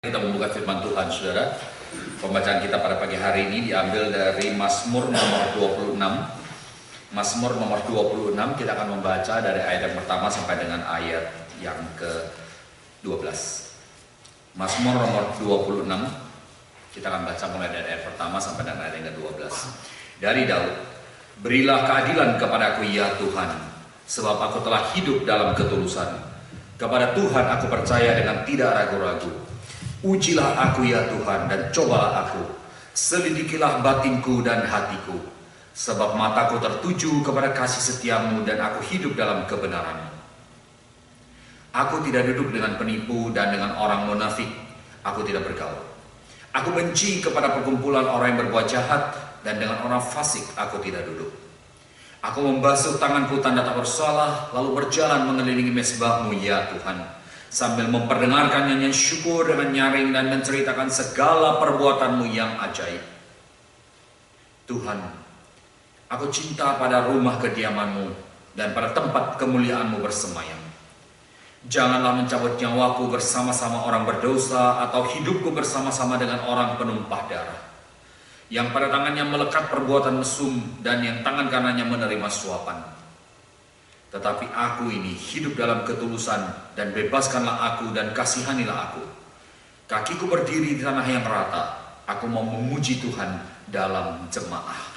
Kita membuka firman Tuhan, saudara. Pembacaan kita pada pagi hari ini diambil dari Mazmur nomor 26. Mazmur nomor 26, kita akan membaca dari ayat yang pertama sampai dengan ayat yang ke-12. Mazmur nomor 26, kita akan baca mulai dari ayat pertama sampai dengan ayat yang ke-12. Dari Daud, berilah keadilan kepadaku ya Tuhan, sebab aku telah hidup dalam ketulusan. Kepada Tuhan aku percaya dengan tidak ragu-ragu. Ujilah aku ya Tuhan dan cobalah aku, selidikilah batinku dan hatiku, sebab mataku tertuju kepada kasih setiamu dan aku hidup dalam kebenaran. Aku tidak duduk dengan penipu dan dengan orang munafik, aku tidak bergaul. Aku benci kepada perkumpulan orang yang berbuat jahat dan dengan orang fasik aku tidak duduk. Aku membasuh tanganku tanda tak bersalah, lalu berjalan mengelilingi mezbahmu ya Tuhan, sambil memperdengarkan nyanyian syukur dengan nyaring dan menceritakan segala perbuatanmu yang ajaib. Tuhan, aku cinta pada rumah kediamanmu dan pada tempat kemuliaanmu bersemayam. Janganlah mencabut nyawaku bersama-sama orang berdosa atau hidupku bersama-sama dengan orang penumpah darah, yang pada tangannya melekat perbuatan mesum dan yang tangan kanannya menerima suapan. Tetapi aku ini hidup dalam ketulusan, dan bebaskanlah aku dan kasihanilah aku. Kakiku berdiri di tanah yang rata, aku mau memuji Tuhan dalam jemaah.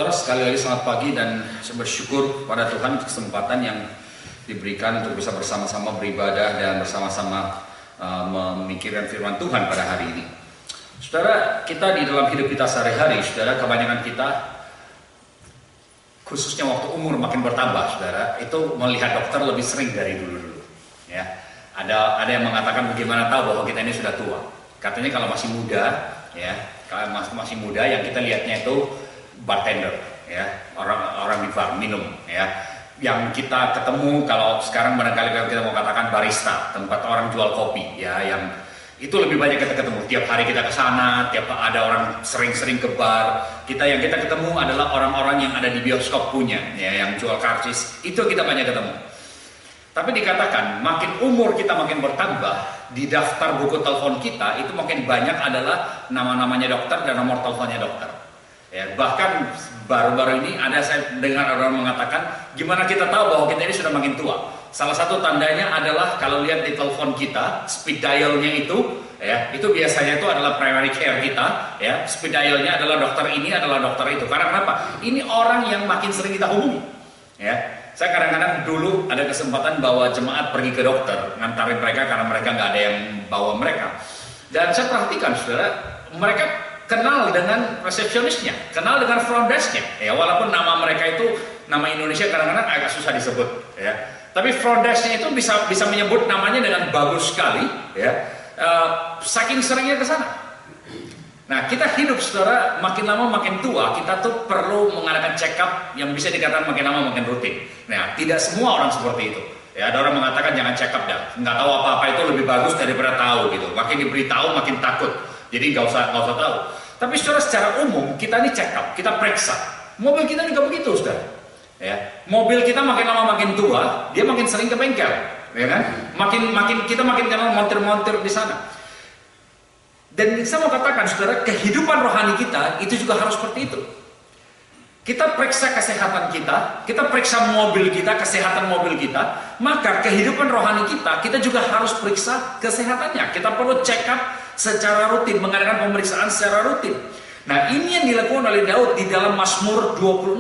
Sekali lagi selamat pagi dan saya bersyukur pada Tuhan kesempatan yang diberikan untuk bisa bersama-sama beribadah dan bersama-sama memikirkan firman Tuhan pada hari ini. Saudara, kita di dalam hidup kita sehari-hari, saudara, kebanyakan kita khususnya waktu umur makin bertambah, saudara, itu melihat dokter lebih sering dari dulu-dulu. Ya, ada yang mengatakan bagaimana tahu bahwa kita ini sudah tua. Katanya kalau masih muda, ya, kalau masih muda yang kita lihatnya itu bartender, ya, orang di bar minum, ya, yang kita ketemu kalau sekarang barangkali kita mau katakan barista, tempat orang jual kopi, ya, yang itu lebih banyak kita ketemu. Tiap hari kita ke sana, tiap ada orang sering-sering ke bar. Yang kita ketemu adalah orang-orang yang ada di bioskop punya, ya, yang jual karcis. Itu kita banyak ketemu. Tapi dikatakan makin umur kita makin bertambah, di daftar buku telepon kita itu makin banyak adalah nama-namanya dokter dan nomor teleponnya dokter. Ya, bahkan baru-baru ini saya dengar orang mengatakan, gimana kita tahu bahwa kita ini sudah makin tua? Salah satu tandanya adalah kalau lihat di telepon kita, speed dialnya itu, ya, itu biasanya itu adalah primary care kita, ya, speed dialnya adalah dokter ini, adalah dokter itu. Karena kenapa? Ini orang yang makin sering kita hubungi. Ya, saya kadang-kadang dulu ada kesempatan bawa jemaat pergi ke dokter, ngantarin mereka karena mereka nggak ada yang bawa mereka. Dan saya perhatikan, saudara, mereka kenal dengan resepsionisnya, kenal dengan front desk-nya, ya, walaupun nama mereka itu nama Indonesia kadang-kadang agak susah disebut, ya, tapi front desk-nya itu bisa menyebut namanya dengan bagus sekali, ya, saking seringnya ke sana. Nah, kita hidup, saudara, makin lama makin tua, kita tuh perlu mengadakan check up yang bisa dikatakan makin lama makin rutin. Nah, tidak semua orang seperti itu. Ya, ada orang mengatakan jangan check up dah, nggak tahu apa-apa itu lebih bagus daripada tahu gitu. Makin diberitahu makin takut. Jadi nggak usah tahu. Tapi secara umum kita ini check up, kita periksa. Mobil kita juga begitu, saudara. Ya, mobil kita makin lama makin tua, dia makin sering ke bengkel, ya kan? Kita makin kenal montir-montir di sana. Dan saya mau katakan, saudara, kehidupan rohani kita itu juga harus seperti itu. Kita periksa kesehatan kita periksa mobil kita, kesehatan mobil kita, maka kehidupan rohani kita juga harus periksa kesehatannya. Kita perlu check up secara rutin, mengadakan pemeriksaan secara rutin. Nah, ini yang dilakukan oleh Daud di dalam Mazmur 26.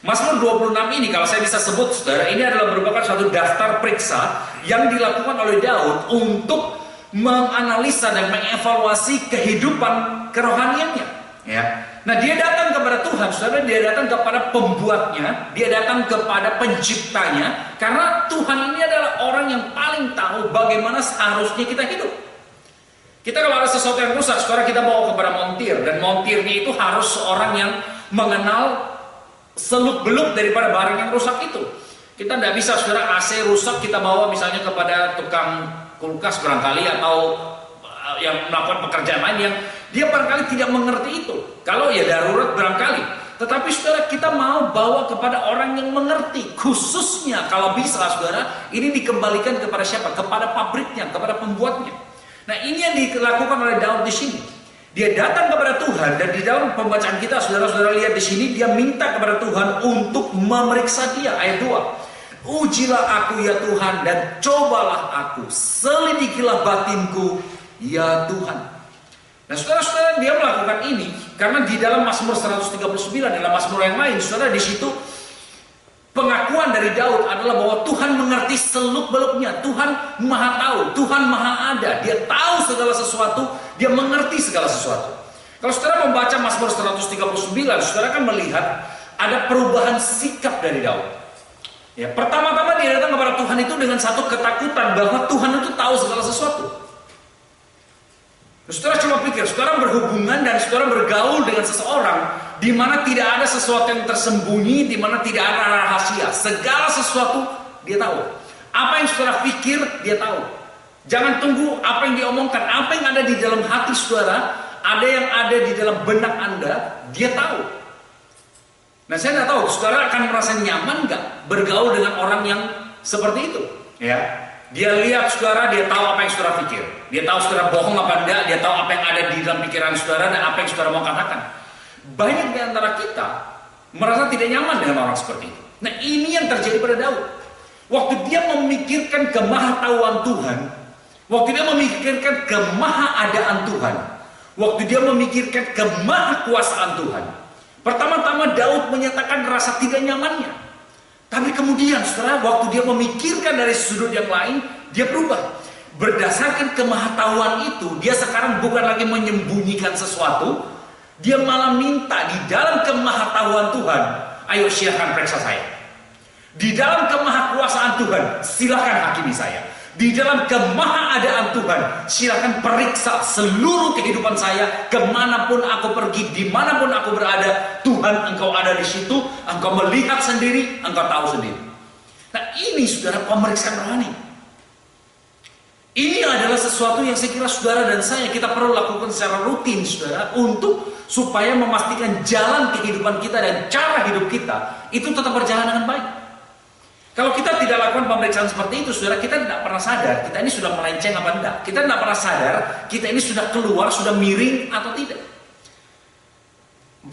Mazmur 26 ini, kalau saya bisa sebut, saudara, ini adalah merupakan suatu daftar periksa yang dilakukan oleh Daud untuk menganalisa dan mengevaluasi kehidupan kerohaniannya. Ya. Nah, dia datang kepada Tuhan, saudara, dia datang kepada pembuatnya, dia datang kepada penciptanya, karena Tuhan ini adalah orang yang paling tahu bagaimana seharusnya kita hidup. Kita kalau ada sesuatu yang rusak, sekarang kita bawa kepada montir, dan montirnya itu harus seorang yang mengenal seluk-beluk daripada barang yang rusak itu. Kita tidak bisa saudara AC rusak kita bawa misalnya kepada tukang kulkas barangkali atau yang melakukan pekerjaan lain yang dia barangkali tidak mengerti itu. Kalau ya darurat barangkali. Tetapi saudara kita mau bawa kepada orang yang mengerti. Khususnya kalau bisa saudara ini dikembalikan kepada siapa? Kepada pabriknya, kepada pembuatnya. Nah ini yang dilakukan oleh Daud di sini. Dia datang kepada Tuhan dan di dalam pembacaan kita saudara-saudara lihat di sini dia minta kepada Tuhan untuk memeriksa dia. Ayat 2. Ujilah aku ya Tuhan dan cobalah aku, selidikilah batinku ya Tuhan. Nah saudara-saudara dia melakukan ini karena di dalam Mazmur 139 dalam Mazmur yang lain saudara di situ pengakuan dari Daud adalah bahwa Tuhan mengerti seluk-beluknya. Tuhan maha tahu, Tuhan maha ada. Dia tahu segala sesuatu, dia mengerti segala sesuatu. Kalau saudara membaca Mazmur 139, saudara kan melihat ada perubahan sikap dari Daud. Ya, pertama-tama dia datang kepada Tuhan itu dengan satu ketakutan bahwa Tuhan itu tahu segala sesuatu. Saudara coba pikir, saudara berhubungan dan saudara bergaul dengan seseorang di mana tidak ada sesuatu yang tersembunyi, di mana tidak ada rahasia. Segala sesuatu dia tahu. Apa yang saudara pikir dia tahu. Jangan tunggu apa yang diomongkan, apa yang ada di dalam hati saudara, ada yang ada di dalam benak Anda, dia tahu. Nah saya tidak tahu, saudara akan merasa nyaman nggak bergaul dengan orang yang seperti itu? Ya. Dia lihat saudara, dia tahu apa yang saudara pikir. Dia tahu saudara bohong apa enggak, dia tahu apa yang ada di dalam pikiran saudara dan apa yang saudara mau katakan. Banyak di antara kita merasa tidak nyaman dengan orang seperti itu. Nah ini yang terjadi pada Daud. Waktu dia memikirkan kemahatauan Tuhan, waktu dia memikirkan kemahaadaan Tuhan, waktu dia memikirkan kemahakuasaan Tuhan, pertama-tama Daud menyatakan rasa tidak nyamannya. Tapi kemudian saudara, waktu dia memikirkan dari sudut yang lain, dia berubah. Berdasarkan kemahatauan itu, dia sekarang bukan lagi menyembunyikan sesuatu, dia malah minta di dalam kemahatauan Tuhan, ayo silakan periksa saya. Di dalam kemahakuasaan Tuhan, silakan hakimi saya. Di dalam kemahaadaan Tuhan, silakan periksa seluruh kehidupan saya, kemanapun aku pergi, dimanapun aku berada, Tuhan engkau ada di situ, engkau melihat sendiri, engkau tahu sendiri. Nah ini saudara pemeriksaan rohani. Ini adalah sesuatu yang saya kira saudara dan saya kita perlu lakukan secara rutin saudara, untuk supaya memastikan jalan kehidupan kita dan cara hidup kita itu tetap berjalan dengan baik. Kalau kita tidak lakukan pemeriksaan seperti itu, saudara, kita tidak pernah sadar kita ini sudah melenceng apa enggak. Kita tidak pernah sadar kita ini sudah keluar, sudah miring atau tidak.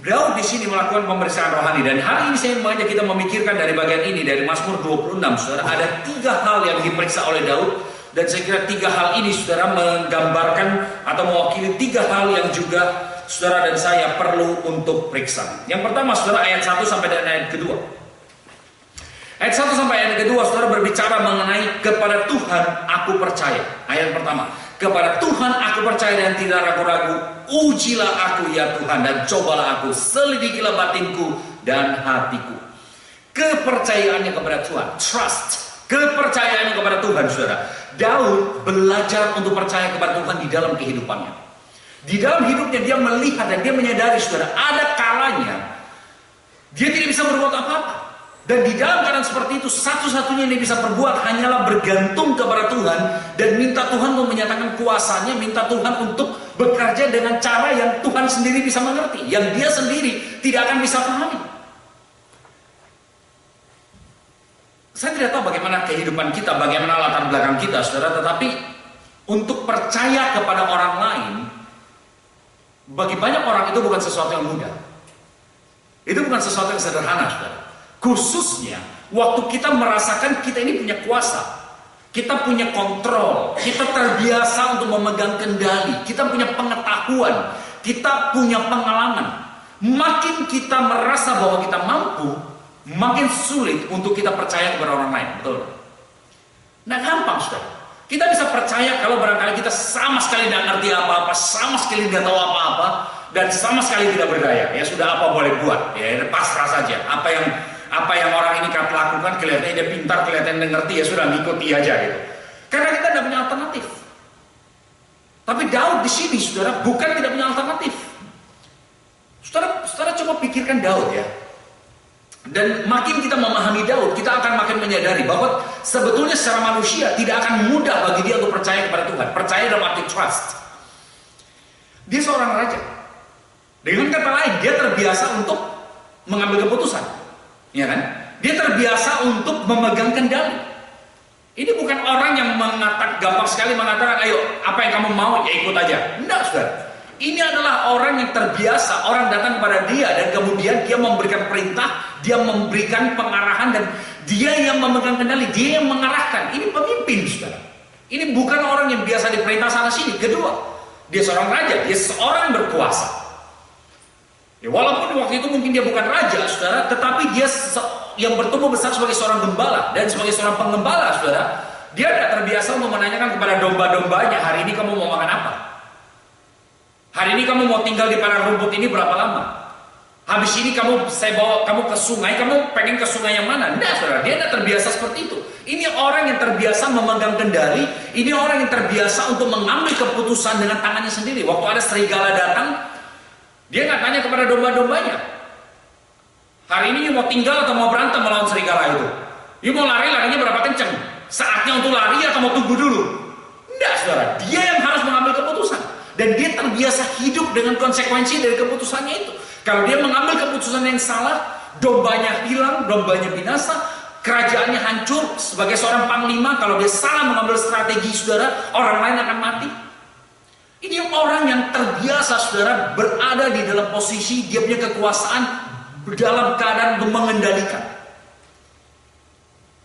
Daud di sini melakukan pemeriksaan rohani dan hari ini saya mengajak kita memikirkan dari bagian ini dari Mazmur 26, saudara. Ada 3 hal yang diperiksa oleh Daud dan saya kira 3 hal ini, saudara, menggambarkan atau mewakili 3 hal yang juga saudara dan saya perlu untuk periksa. Yang pertama, saudara, ayat 1 sampai dengan ayat kedua. Ayat 1 sampai ayat kedua saudara berbicara mengenai kepada Tuhan aku percaya. Ayat pertama, kepada Tuhan aku percaya dan tidak ragu-ragu. Ujilah aku ya Tuhan dan cobalah aku, selidikilah batinku dan hatiku. Kepercayaannya kepada Tuhan, trust, kepercayaannya kepada Tuhan saudara. Daud belajar untuk percaya kepada Tuhan di dalam kehidupannya. Di dalam hidupnya dia melihat dan dia menyadari saudara, ada kalanya dia tidak bisa berbuat apa-apa. Dan di dalam keadaan seperti itu, satu-satunya yang dia bisa perbuat hanyalah bergantung kepada Tuhan dan minta Tuhan untuk menyatakan kuasanya, minta Tuhan untuk bekerja dengan cara yang Tuhan sendiri bisa mengerti, yang dia sendiri tidak akan bisa pahami. Saya tidak tahu bagaimana kehidupan kita, bagaimana latar belakang kita, saudara, tetapi untuk percaya kepada orang lain, bagi banyak orang itu bukan sesuatu yang mudah. Itu bukan sesuatu yang sederhana, saudara. Khususnya waktu kita merasakan kita ini punya kuasa, kita punya kontrol, kita terbiasa untuk memegang kendali, kita punya pengetahuan, kita punya pengalaman. Makin kita merasa bahwa kita mampu, makin sulit untuk kita percaya kepada orang lain, betul? Nah gampang saudara, kita bisa percaya kalau barangkali kita sama sekali tidak ngerti apa-apa, sama sekali tidak tahu apa-apa, dan sama sekali tidak berdaya. Ya sudah, apa boleh buat, ya pasrah saja. Apa yang orang ini lakukan kelihatannya dia pintar, kelihatannya dia ngerti, ya sudah ngikuti aja gitu. Karena kita tidak punya alternatif. Tapi Daud di sini, saudara, bukan tidak punya alternatif. Saudara coba pikirkan Daud ya. Dan makin kita memahami Daud, kita akan makin menyadari bahwa sebetulnya secara manusia tidak akan mudah bagi dia untuk percaya kepada Tuhan. Percaya dalam arti trust. Dia seorang raja. Dengan kata lain, dia terbiasa untuk mengambil keputusan. Ya kan? Dia terbiasa untuk memegang kendali. Ini bukan orang yang gampang sekali mengatakan, ayo apa yang kamu mau ya ikut aja. Tidak, saudara. Ini adalah orang yang terbiasa, orang datang kepada dia dan kemudian dia memberikan perintah, dia memberikan pengarahan dan dia yang memegang kendali, dia yang mengarahkan. Ini pemimpin, saudara. Ini bukan orang yang biasa diperintah sana sini. Kedua, dia seorang raja, dia seorang berkuasa. Ya, walaupun waktu itu mungkin dia bukan raja, saudara, tetapi dia yang bertumbuh besar sebagai seorang gembala dan sebagai seorang pengembala, saudara, dia tidak terbiasa untuk menanyakan kepada domba-dombanya, hari ini kamu mau makan apa? Hari ini kamu mau tinggal di padang rumput ini berapa lama? Habis ini saya bawa kamu ke sungai, kamu pengen ke sungai yang mana? Tidak, saudara, dia tidak terbiasa seperti itu. Ini orang yang terbiasa memegang kendali, ini orang yang terbiasa untuk mengambil keputusan dengan tangannya sendiri. Waktu ada serigala datang, dia nggak tanya kepada domba-dombanya. Hari ini mau tinggal atau mau berantem melawan serigala itu? You mau larinya berapa kenceng? Saatnya untuk lari atau mau tunggu dulu? Tidak, saudara, dia yang harus mengambil keputusan. Dan dia terbiasa hidup dengan konsekuensi dari keputusannya itu. Kalau dia mengambil keputusan yang salah, dombanya hilang, dombanya binasa, kerajaannya hancur. Sebagai seorang panglima, kalau dia salah mengambil strategi, saudara, orang lain akan mati. Ini orang yang terbiasa, saudara, berada di dalam posisi dia punya kekuasaan dalam keadaan untuk mengendalikan.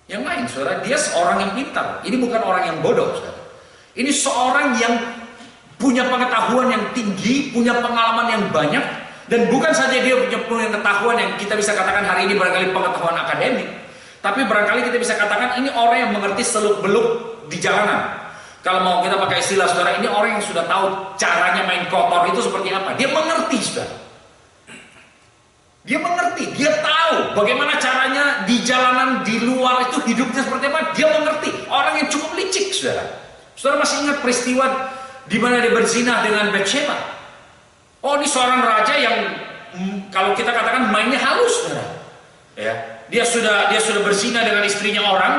Yang lain, saudara, dia seorang yang pintar. Ini bukan orang yang bodoh, saudara. Ini seorang yang punya pengetahuan yang tinggi, punya pengalaman yang banyak, dan bukan saja dia punya pengetahuan yang kita bisa katakan hari ini barangkali pengetahuan akademik, tapi barangkali kita bisa katakan ini orang yang mengerti seluk-beluk di jalanan. Kalau mau kita pakai istilah, saudara, ini orang yang sudah tahu caranya main kotor itu seperti apa. Dia mengerti, saudara. Dia mengerti, dia tahu bagaimana caranya di jalanan di luar itu hidupnya seperti apa. Dia mengerti, orang yang cukup licik, saudara. Saudara masih ingat peristiwa di mana dia berzinah dengan Batsheba? Oh, ini seorang raja yang kalau kita katakan mainnya halus, saudara. Ya, dia sudah berzinah dengan istrinya orang.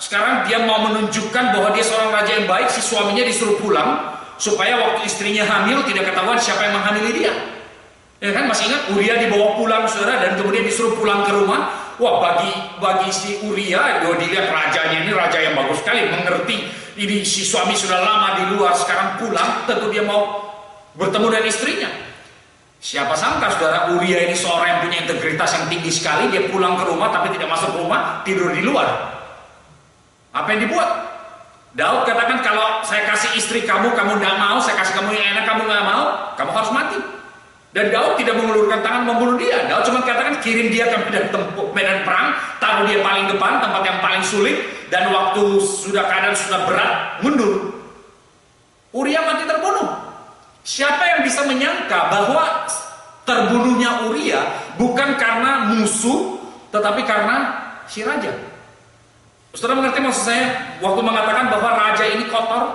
Sekarang dia mau menunjukkan bahwa dia seorang raja yang baik. Si suaminya disuruh pulang supaya waktu istrinya hamil tidak ketahuan siapa yang menghamili dia. Ya kan, masih ingat Uria dibawa pulang, saudara, dan kemudian disuruh pulang ke rumah. Wah, bagi si Uria, dilihat rajanya ini raja yang bagus sekali, mengerti. Ini si suami sudah lama di luar, sekarang pulang, tentu dia mau bertemu dengan istrinya. Siapa sangka, saudara, Uria ini seorang yang punya integritas yang tinggi sekali. Dia pulang ke rumah tapi tidak masuk rumah, tidur di luar. Apa yang dibuat? Daud katakan, kalau saya kasih istri kamu, kamu tidak mau, saya kasih kamu yang enak, kamu nggak mau, kamu harus mati. Dan Daud tidak mengulurkan tangan membunuh dia. Daud cuma katakan, kirim dia ke medan perang, taruh dia paling depan, tempat yang paling sulit, dan waktu keadaan sudah berat, mundur. Uria mati terbunuh. Siapa yang bisa menyangka bahwa terbunuhnya Uria bukan karena musuh, tetapi karena si raja? Saudara mengerti maksud saya? Waktu mengatakan bahwa raja ini kotor,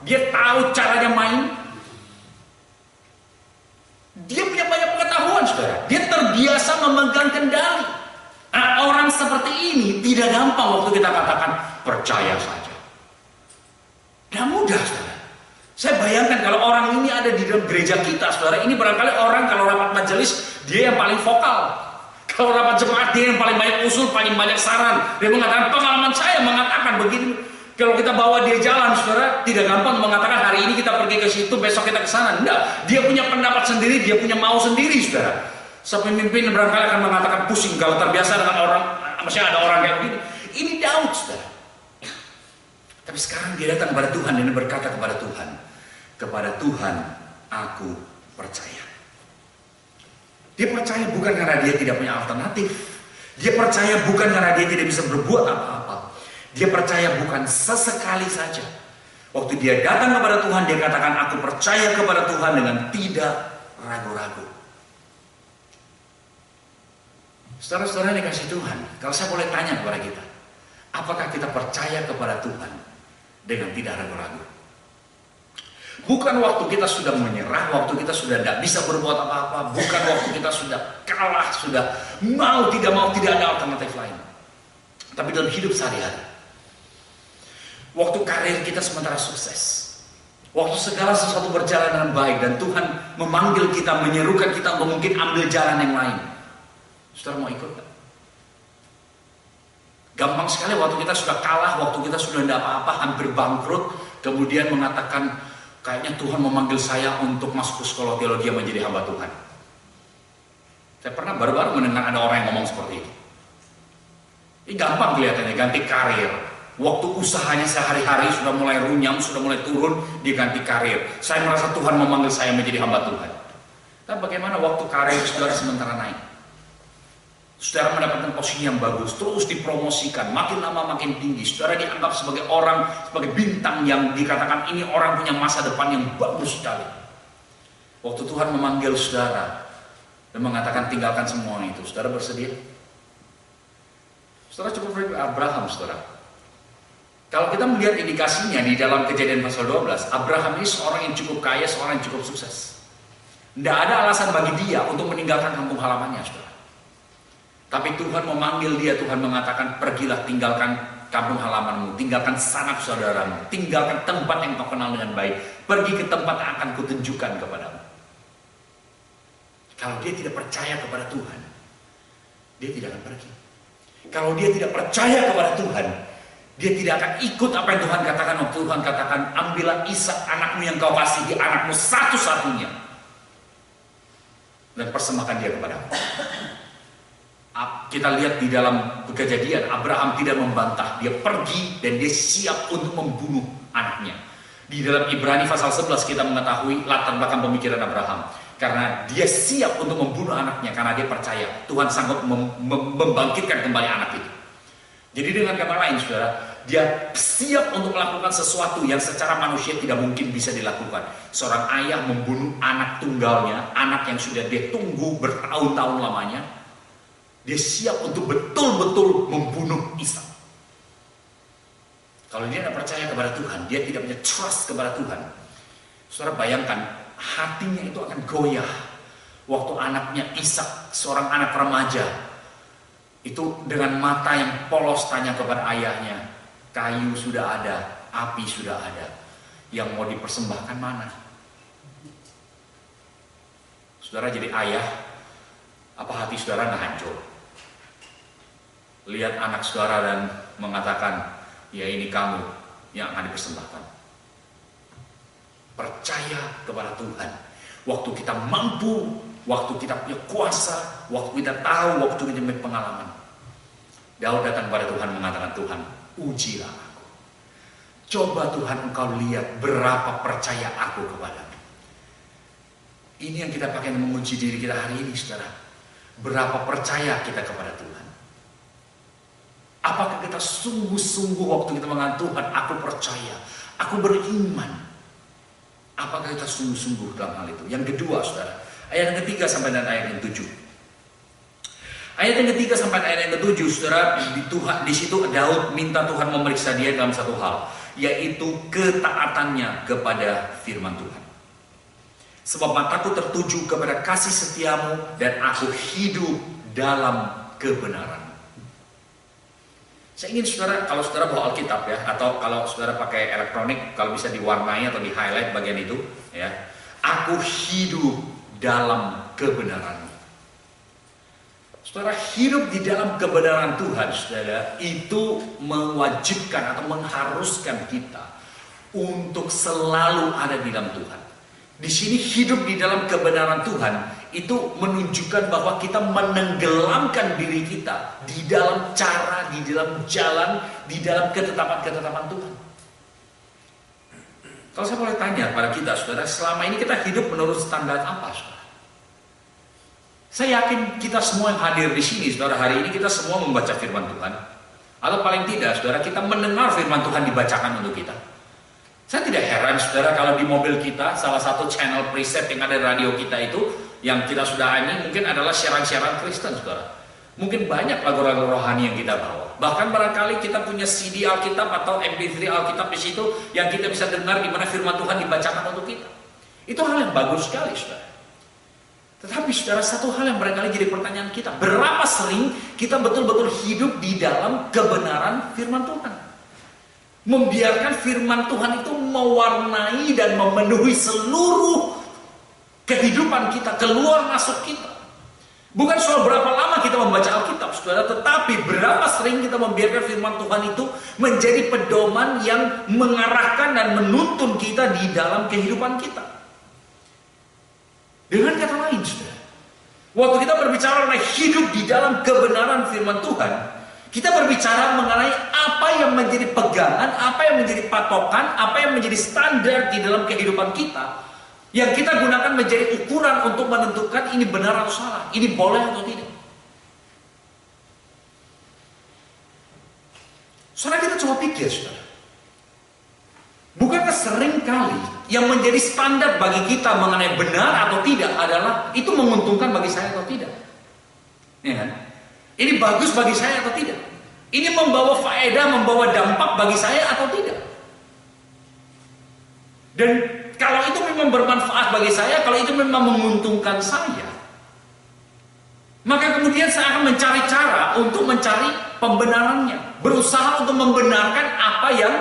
dia tahu caranya main. Dia punya banyak pengetahuan, saudara. Dia terbiasa memegang kendali. Nah, orang seperti ini tidak gampang waktu kita katakan percaya saja. Tidak mudah, saudara. Saya bayangkan kalau orang ini ada di dalam gereja kita, saudara. Ini barangkali orang kalau rapat majelis, dia yang paling vokal. Kalau rapat jemaat, dia yang paling banyak usul, paling banyak saran. Dia mengatakan, pengalaman saya mengatakan begini. Kalau kita bawa dia jalan, saudara, tidak gampang mengatakan hari ini kita pergi ke situ, besok kita ke sana. Enggak, dia punya pendapat sendiri, dia punya mau sendiri, saudara. Pemimpin barangkali akan mengatakan pusing kalau terbiasa dengan orang, maksudnya ada orang kayak begini. Ini Daud, saudara. Tapi sekarang dia datang kepada Tuhan dan dia berkata kepada Tuhan, aku percaya. Dia percaya bukan karena dia tidak punya alternatif. Dia percaya bukan karena dia tidak bisa berbuat apa-apa. Dia percaya bukan sesekali saja. Waktu dia datang kepada Tuhan, dia katakan, aku percaya kepada Tuhan dengan tidak ragu-ragu. Saudara-saudara dikasih Tuhan, kalau saya boleh tanya kepada kita, apakah kita percaya kepada Tuhan dengan tidak ragu-ragu? Bukan waktu kita sudah menyerah, waktu kita sudah tidak bisa berbuat apa-apa, bukan waktu kita sudah kalah, sudah mau tidak ada alternatif lain. Tapi dalam hidup sehari-hari, waktu karir kita sementara sukses, waktu segala sesuatu berjalan dengan baik dan Tuhan memanggil kita, menyerukan kita untuk mungkin ambil jalan yang lain, saudara mau ikut gak? Gampang sekali waktu kita sudah kalah, waktu kita sudah tidak apa-apa, hampir bangkrut, kemudian mengatakan, kayaknya Tuhan memanggil saya untuk masuk ke sekolah teologi menjadi hamba Tuhan. Saya pernah baru-baru mendengar ada orang yang ngomong seperti itu. Ini gampang kelihatannya, ganti karir. Waktu usahanya sehari-hari sudah mulai runyam, sudah mulai turun, dia ganti karir. Saya merasa Tuhan memanggil saya menjadi hamba Tuhan. Tapi bagaimana waktu karir saudara sementara naik? Saudara mendapatkan posisi yang bagus, terus dipromosikan, makin lama makin tinggi. Saudara dianggap sebagai orang, sebagai bintang yang dikatakan ini orang punya masa depan yang bagus sekali. Waktu Tuhan memanggil saudara dan mengatakan tinggalkan semua itu, saudara bersedia? Saudara cukup beri Abraham, saudara. Kalau kita melihat indikasinya di dalam Kejadian pasal 12, Abraham ini seorang yang cukup kaya, seorang yang cukup sukses. Tidak ada alasan bagi dia untuk meninggalkan kampung halamannya, saudara. Tapi Tuhan memanggil dia, Tuhan mengatakan, pergilah tinggalkan kampung halamanmu, tinggalkan sanak saudaramu, tinggalkan tempat yang kau kenal dengan baik, pergi ke tempat yang akan kutunjukkan kepadamu. Kalau dia tidak percaya kepada Tuhan, dia tidak akan pergi. Kalau dia tidak percaya kepada Tuhan, dia tidak akan ikut apa yang Tuhan katakan. Tuhan katakan, ambillah Ishak anakmu yang kau kasihi, anakmu satu-satunya, dan persembahkan dia kepadamu. Kita lihat di dalam Kejadian, Abraham tidak membantah, dia pergi dan dia siap untuk membunuh anaknya. Di dalam Ibrani pasal 11 kita mengetahui latar belakang pemikiran Abraham, karena dia siap untuk membunuh anaknya karena dia percaya Tuhan sanggup membangkitkan kembali anak itu. Jadi dengan kata lain, saudara, dia siap untuk melakukan sesuatu yang secara manusia tidak mungkin bisa dilakukan. Seorang ayah membunuh anak tunggalnya, anak yang sudah dia tunggu bertahun-tahun lamanya. Dia siap untuk betul-betul membunuh Ishak. Kalau dia tidak percaya kepada Tuhan, dia tidak punya trust kepada Tuhan, saudara bayangkan, hatinya itu akan goyah waktu anaknya Ishak, seorang anak remaja, itu dengan mata yang polos tanya kepada ayahnya, kayu sudah ada, api sudah ada, yang mau dipersembahkan mana? Saudara jadi ayah, apa hati saudara nggak hancur? Lihat anak saudara dan mengatakan, ya ini kamu yang akan dipersembahkan. Percaya kepada Tuhan. Waktu kita mampu, waktu kita punya kuasa, waktu kita tahu, waktu kita punya pengalaman. Daud datang kepada Tuhan mengatakan, Tuhan, ujilah aku. Coba Tuhan engkau lihat berapa percaya aku kepadamu. Ini yang kita pakai menguji diri kita hari ini, saudara. Berapa percaya kita kepada Tuhan. Apakah kita sungguh-sungguh waktu kita mengatakan, Tuhan, aku percaya, aku beriman. Apakah kita sungguh-sungguh dalam hal itu? Yang kedua, saudara, ayat yang ketiga sampai dengan ayat yang 7. Ayat yang ketiga sampai ayat yang ke-7, saudara, di situ Daud minta Tuhan memeriksa dia dalam satu hal, yaitu ketaatannya kepada firman Tuhan. Sebab mataku tertuju kepada kasih setiamu dan aku hidup dalam kebenaran. Saya ingin saudara, kalau saudara bawa Alkitab ya, atau kalau saudara pakai elektronik, kalau bisa diwarnai atau di highlight bagian itu, ya, aku hidup dalam kebenaran. Saudara, hidup di dalam kebenaran Tuhan, saudara, itu mewajibkan atau mengharuskan kita untuk selalu ada di dalam Tuhan. Di sini hidup di dalam kebenaran Tuhan itu menunjukkan bahwa kita menenggelamkan diri kita di dalam cara, di dalam jalan, di dalam ketetapan-ketetapan Tuhan. Kalau saya boleh tanya pada kita, saudara, selama ini kita hidup menurut standar apa, saudara? Saya yakin kita semua yang hadir di sini, saudara, hari ini kita semua membaca firman Tuhan. Atau paling tidak, saudara, kita mendengar firman Tuhan dibacakan untuk kita. Saya tidak heran, saudara, kalau di mobil kita, salah satu channel preset yang ada di radio kita itu, yang kita sudah ini mungkin adalah siaran-siaran Kristen, saudara. Mungkin banyak lagu-lagu rohani yang kita bawa. Bahkan barangkali kita punya CD Alkitab atau MP3 Alkitab di situ yang kita bisa dengar di mana firman Tuhan dibacakan untuk kita. Itu hal yang bagus sekali, saudara. Tetapi saudara, satu hal yang barangkali jadi pertanyaan kita, berapa sering kita betul-betul hidup di dalam kebenaran firman Tuhan? Membiarkan firman Tuhan itu mewarnai dan memenuhi seluruh kehidupan kita, keluar masuk kita. Bukan soal berapa lama kita membaca Alkitab, saudara, tetapi berapa sering kita membiarkan firman Tuhan itu menjadi pedoman yang mengarahkan dan menuntun kita di dalam kehidupan kita. Dengan kata lain, saudara, waktu kita berbicara mengenai hidup di dalam kebenaran firman Tuhan, kita berbicara mengenai apa yang menjadi pegangan, apa yang menjadi patokan, apa yang menjadi standar di dalam kehidupan kita, yang kita gunakan menjadi ukuran untuk menentukan ini benar atau salah, ini boleh atau tidak. Saudara, kita coba pikir, saudara. Bukankah sering kali yang menjadi standar bagi kita mengenai benar atau tidak adalah itu menguntungkan bagi saya atau tidak? Ya kan? Ini bagus bagi saya atau tidak? Ini membawa faedah, membawa dampak bagi saya atau tidak? Dan kalau itu memang bermanfaat bagi saya, kalau itu memang menguntungkan saya, maka kemudian saya akan mencari cara untuk mencari pembenarannya. Berusaha untuk membenarkan apa yang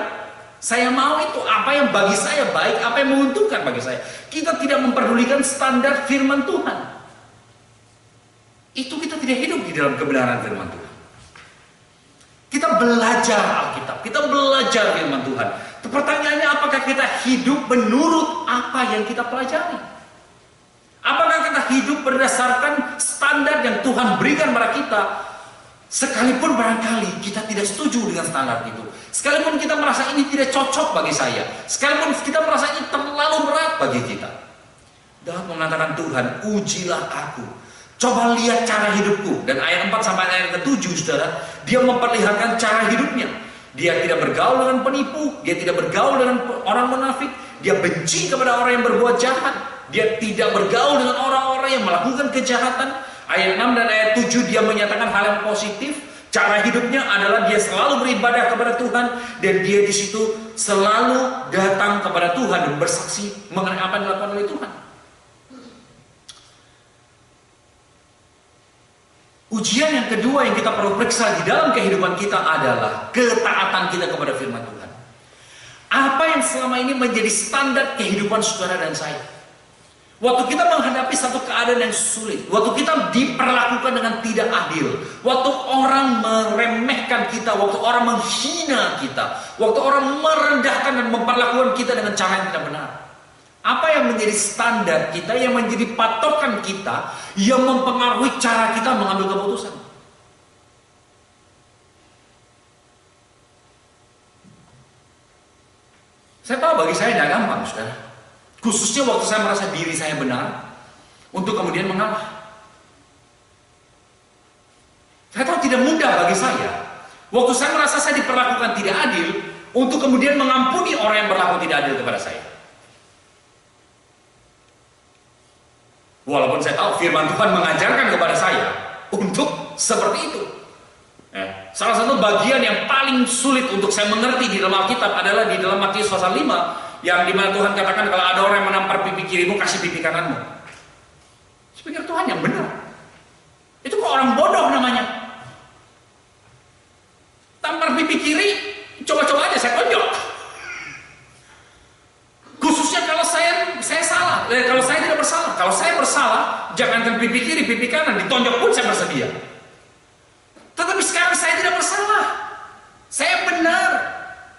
saya mau itu, apa yang bagi saya baik, apa yang menguntungkan bagi saya. Kita tidak memperdulikan standar firman Tuhan. Itu kita tidak hidup di dalam kebenaran firman Tuhan. Kita belajar Alkitab, kita belajar firman Tuhan. Pertanyaannya, apakah kita hidup menurut apa yang kita pelajari? Apakah kita hidup berdasarkan standar yang Tuhan berikan kepada kita? Sekalipun barangkali kita tidak setuju dengan standar itu, sekalipun kita merasa ini tidak cocok bagi saya, sekalipun kita merasa ini terlalu berat bagi kita, Daud mengatakan, Tuhan, ujilah aku, coba lihat cara hidupku. Dan ayat 4 sampai ayat ke-7, saudara, dia memperlihatkan cara hidupnya. Dia tidak bergaul dengan penipu, dia tidak bergaul dengan orang munafik, dia benci kepada orang yang berbuat jahat, dia tidak bergaul dengan orang-orang yang melakukan kejahatan. Ayat 6 dan ayat 7 dia menyatakan hal yang positif. Cara hidupnya adalah dia selalu beribadah kepada Tuhan, dan dia di situ selalu datang kepada Tuhan dan bersaksi mengenai apa yang dilakukan oleh Tuhan. Ujian yang kedua yang kita perlu periksa di dalam kehidupan kita adalah ketaatan kita kepada firman Tuhan. Apa yang selama ini menjadi standar kehidupan saudara dan saya? Waktu kita menghadapi satu keadaan yang sulit, waktu kita diperlakukan dengan tidak adil, waktu orang meremehkan kita, waktu orang menghina kita, waktu orang merendahkan dan memperlakukan kita dengan cara yang tidak benar. Apa yang menjadi standar kita, yang menjadi patokan kita, yang mempengaruhi cara kita mengambil keputusan? Saya tahu bagi saya tidak gampang, saudara. Khususnya waktu saya merasa diri saya benar, untuk kemudian mengalah. Saya tahu tidak mudah bagi saya, waktu saya merasa saya diperlakukan tidak adil, untuk kemudian mengampuni orang yang berlaku tidak adil kepada saya. Walaupun saya tahu firman Tuhan mengajarkan kepada saya untuk seperti itu. Salah satu bagian yang paling sulit untuk saya mengerti di dalam Alkitab adalah di dalam Matius pasal 5, yang dimana Tuhan katakan, kalau ada orang yang menampar pipi kirimu, kasih pipi kananmu. Saya pikir Tuhan yang benar. Itu kok orang bodoh namanya. Tampar pipi kiri, coba-coba aja saya tonjok. Khususnya kalau saya salah, kalau saya tidak bersalah. Kalau saya bersalah, jangankan pipi kiri, pipi kanan, ditonjok pun saya bersedia. Tetapi sekarang saya tidak bersalah, saya benar.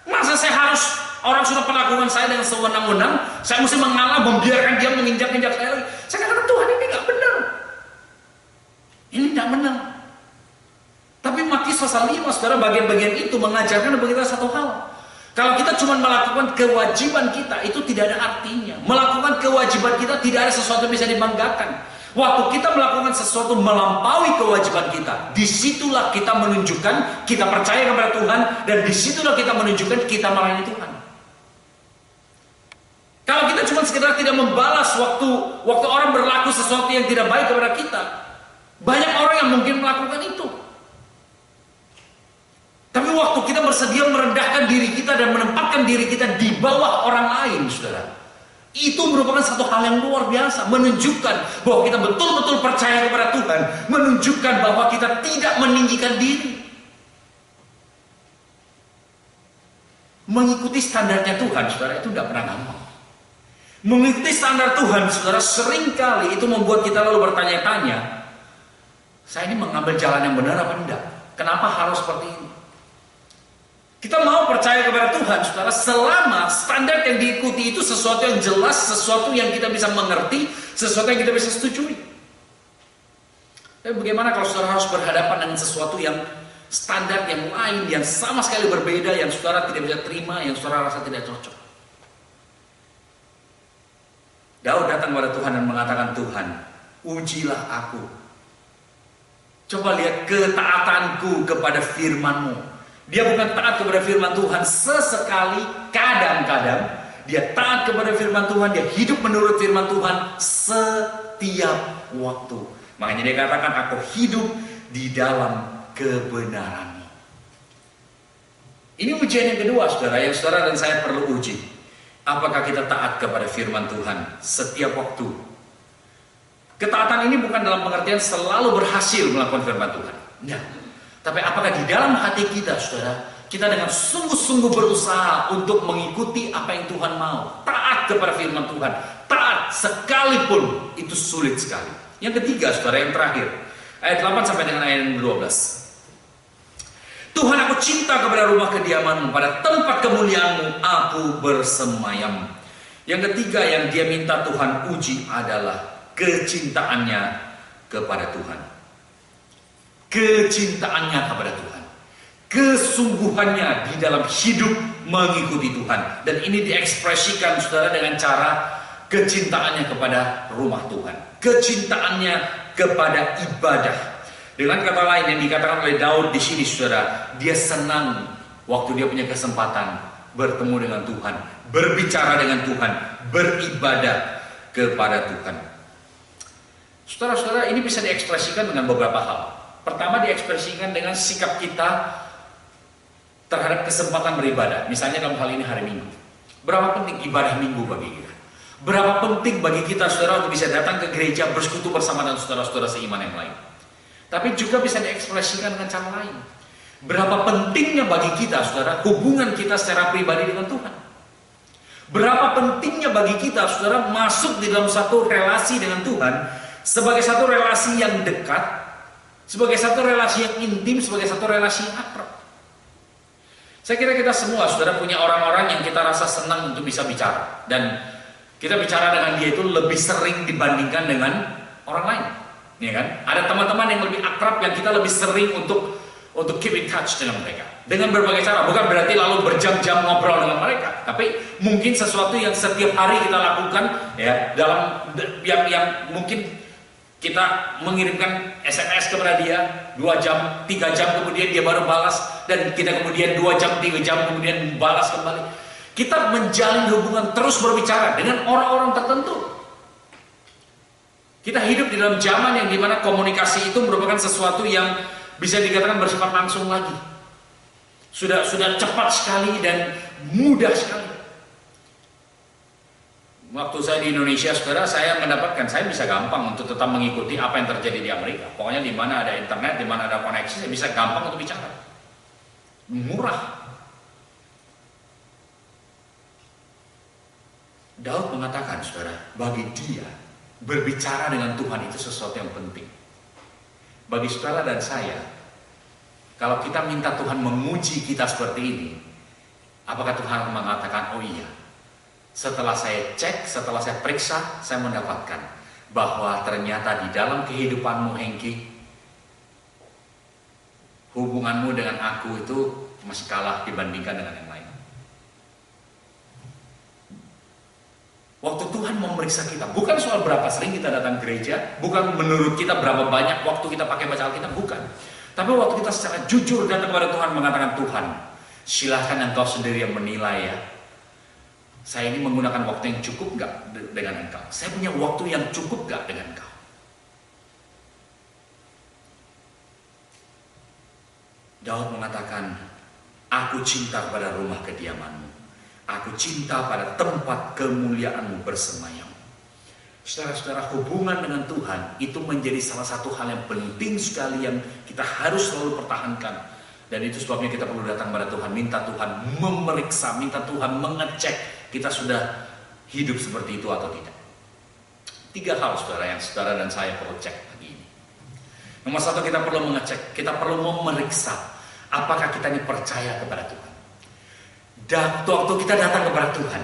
Masa saya harus, orang sudah perlakukan saya dengan sewenang-wenang, saya mesti mengalah, membiarkan dia menginjak-injak saya lagi? Saya katakan, Tuhan, ini nggak benar. Ini nggak benar. Tapi Matius pasal 5, saudara, bagian-bagian itu mengajarkan kepada kita satu hal. Kalau kita cuma melakukan kewajiban kita, itu tidak ada artinya. Melakukan kewajiban kita tidak ada sesuatu yang bisa dibanggakan. Waktu kita melakukan sesuatu melampaui kewajiban kita, disitulah kita menunjukkan kita percaya kepada Tuhan, dan disitulah kita menunjukkan kita melayani Tuhan. Kalau kita cuma sekedar tidak membalas waktu orang berlaku sesuatu yang tidak baik kepada kita, Banyak orang yang mungkin melakukan itu. Tapi waktu kita bersedia merendahkan diri kita dan menempatkan diri kita di bawah orang lain, saudara, itu merupakan satu hal yang luar biasa, menunjukkan bahwa kita betul-betul percaya kepada Tuhan, menunjukkan bahwa kita tidak meninggikan diri. Mengikuti standarnya Tuhan, saudara, itu tidak pernah gampang. Mengikuti standar Tuhan, saudara, seringkali itu membuat kita lalu bertanya-tanya, saya ini mengambil jalan yang benar apa enggak? Kenapa harus seperti ini? Kita mau percaya kepada Tuhan, saudara, selama standar yang diikuti itu sesuatu yang jelas, sesuatu yang kita bisa mengerti, sesuatu yang kita bisa setujui. Tapi bagaimana kalau saudara harus berhadapan dengan sesuatu yang standar yang lain, yang sama sekali berbeda, yang saudara tidak bisa terima, yang saudara rasa tidak cocok? Daud datang kepada Tuhan dan mengatakan, Tuhan, ujilah aku. Coba lihat ketaatanku kepada firman-Mu. Dia bukan taat kepada firman Tuhan sesekali, kadang-kadang. Dia taat kepada firman Tuhan, dia hidup menurut firman Tuhan setiap waktu. Makanya dia katakan, aku hidup di dalam kebenaran-Mu. Ini ujian yang kedua, saudara, yang saudara dan saya perlu uji. Apakah kita taat kepada firman Tuhan setiap waktu? Ketaatan ini bukan dalam pengertian selalu berhasil melakukan firman Tuhan. Enggak. Tapi apakah di dalam hati kita, saudara, kita dengan sungguh-sungguh berusaha untuk mengikuti apa yang Tuhan mau, taat kepada firman Tuhan, taat sekalipun itu sulit sekali. Yang ketiga, saudara, yang terakhir, ayat 8 sampai dengan ayat 12. Tuhan, aku cinta kepada rumah kediaman-Mu, pada tempat kemuliaan-Mu aku bersemayam. Yang ketiga yang dia minta Tuhan uji adalah kecintaannya kepada Tuhan. Kecintaannya kepada Tuhan, kesungguhannya di dalam hidup mengikuti Tuhan. Dan ini diekspresikan, saudara, dengan cara kecintaannya kepada rumah Tuhan, kecintaannya kepada ibadah. Dengan kata lain yang dikatakan oleh Daud di sini, saudara, dia senang waktu dia punya kesempatan bertemu dengan Tuhan, berbicara dengan Tuhan, beribadah kepada Tuhan. Saudara-saudara, ini bisa diekspresikan dengan beberapa hal. Pertama, diekspresikan dengan sikap kita terhadap kesempatan beribadah. Misalnya dalam hal ini hari Minggu. Berapa penting ibadah Minggu bagi kita? Berapa penting bagi kita, saudara, untuk bisa datang ke gereja, bersekutu bersama dengan saudara-saudara seiman yang lain. Tapi juga bisa diekspresikan dengan cara lain. Berapa pentingnya bagi kita, saudara, hubungan kita secara pribadi dengan Tuhan. Berapa pentingnya bagi kita, saudara, masuk di dalam satu relasi dengan Tuhan sebagai satu relasi yang dekat, sebagai satu relasi yang intim, sebagai satu relasi yang akrab. Saya kira kita semua, saudara, punya orang-orang yang kita rasa senang untuk bisa bicara. Dan kita bicara dengan dia itu lebih sering dibandingkan dengan orang lain. Ya kan? Ada teman-teman yang lebih akrab yang kita lebih sering untuk keep in touch dengan mereka. Dengan berbagai cara. Bukan berarti lalu berjam-jam ngobrol dengan mereka. Tapi mungkin sesuatu yang setiap hari kita lakukan, ya, dalam yang mungkin kita mengirimkan SMS kepada dia 2 jam, 3 jam kemudian dia baru balas, dan kita kemudian 2 jam, 3 jam kemudian balas kembali. Kita menjalin hubungan terus berbicara dengan orang-orang tertentu. Kita hidup di dalam zaman yang dimana komunikasi itu merupakan sesuatu yang bisa dikatakan bersifat langsung lagi. Sudah cepat sekali dan mudah sekali. Waktu saya di Indonesia, saudara, saya bisa gampang untuk tetap mengikuti apa yang terjadi di Amerika. Pokoknya di mana ada internet, di mana ada koneksi, saya bisa gampang untuk bicara. Murah. Daud mengatakan, saudara, bagi dia berbicara dengan Tuhan itu sesuatu yang penting. Bagi saudara dan saya, kalau kita minta Tuhan menguji kita seperti ini, apakah Tuhan mengatakan, oh iya, setelah saya cek, setelah saya periksa, saya mendapatkan bahwa ternyata di dalam kehidupanmu, Hengki, hubunganmu dengan aku itu masih kalah dibandingkan dengan yang lain. Waktu Tuhan memeriksa kita, bukan soal berapa sering kita datang gereja, bukan menurut kita berapa banyak waktu kita pakai baca Alkitab, bukan. Tapi waktu kita secara jujur datang kepada Tuhan, mengatakan, Tuhan, silahkan Engkau sendiri yang menilai ya. Saya ini menggunakan waktu yang cukup gak dengan Engkau? Saya punya waktu yang cukup gak dengan Engkau? Daud mengatakan, aku cinta pada rumah kediamanmu. Aku cinta pada tempat kemuliaanmu bersemayam. Saudara-saudara, hubungan dengan Tuhan itu menjadi salah satu hal yang penting sekali yang kita harus selalu pertahankan. Dan itu sebabnya kita perlu datang pada Tuhan, minta Tuhan memeriksa, minta Tuhan mengecek kita sudah hidup seperti itu atau tidak. 3 hal saudara yang saudara dan saya perlu cek pagi ini. Nomor 1, kita perlu mengecek, kita perlu memeriksa apakah kita ini percaya kepada Tuhan. Dan waktu kita datang kepada Tuhan,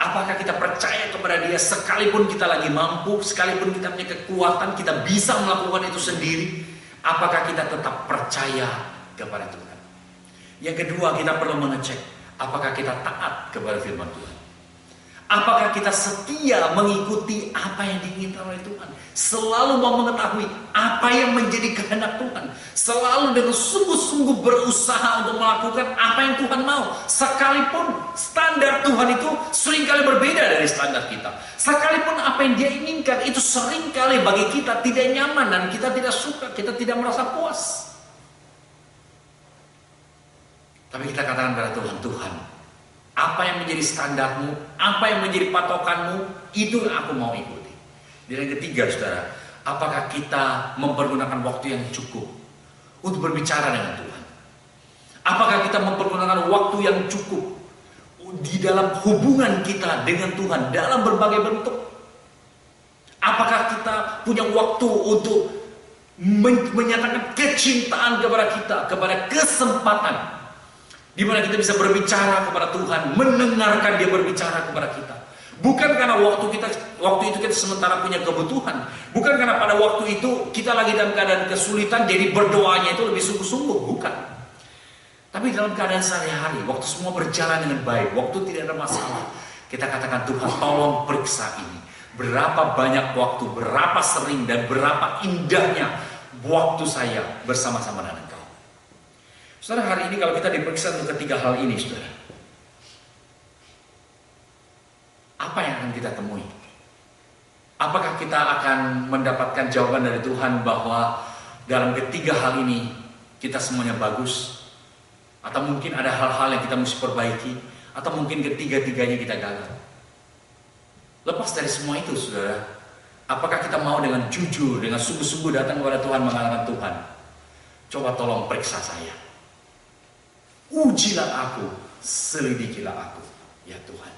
apakah kita percaya kepada Dia sekalipun kita lagi mampu, sekalipun kita punya kekuatan, kita bisa melakukan itu sendiri, apakah kita tetap percaya kepada Tuhan. Yang kedua, kita perlu mengecek apakah kita taat kepada firman Tuhan. Apakah kita setia mengikuti apa yang diinginkan oleh Tuhan. Selalu mau mengetahui apa yang menjadi kehendak Tuhan. Selalu dengan sungguh-sungguh berusaha untuk melakukan apa yang Tuhan mau. Sekalipun standar Tuhan itu seringkali berbeda dari standar kita. Sekalipun apa yang Dia inginkan itu seringkali bagi kita tidak nyaman dan kita tidak suka, kita tidak merasa puas. Tapi kita katakan kepada Tuhan, Tuhan, apa yang menjadi standarmu, apa yang menjadi patokanmu, itu yang aku mau ikuti. Dan yang ketiga, saudara, apakah kita mempergunakan waktu yang cukup untuk berbicara dengan Tuhan? Apakah kita mempergunakan waktu yang cukup di dalam hubungan kita dengan Tuhan dalam berbagai bentuk? Apakah kita punya waktu untuk menyatakan kecintaan kepada kita, kepada kesempatan di mana kita bisa berbicara kepada Tuhan, mendengarkan Dia berbicara kepada kita. Bukan karena waktu itu kita sementara punya kebutuhan, bukan karena pada waktu itu kita lagi dalam keadaan kesulitan, jadi berdoanya itu lebih sungguh-sungguh, bukan. Tapi dalam keadaan sehari-hari, waktu semua berjalan dengan baik, waktu tidak ada masalah, kita katakan, Tuhan, tolong periksa ini. Berapa banyak waktu, berapa sering dan berapa indahnya waktu saya bersama-sama dengan Engkau. Saudara, hari ini kalau kita diperiksa untuk ketiga hal ini, saudara, apa yang akan kita temui? Apakah kita akan mendapatkan jawaban dari Tuhan bahwa dalam ketiga hal ini kita semuanya bagus? Atau mungkin ada hal-hal yang kita mesti perbaiki? Atau mungkin ketiga-tiganya kita gagal? Lepas dari semua itu, saudara, apakah kita mau dengan jujur, dengan sungguh-sungguh datang kepada Tuhan mengatakan, Tuhan, coba tolong periksa saya. Ujilah aku, selidikilah aku, ya Tuhan.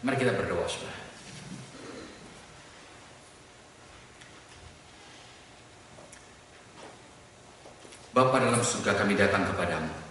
Mari kita berdoa, saudara. Bapa dalam surga, kami datang kepadamu.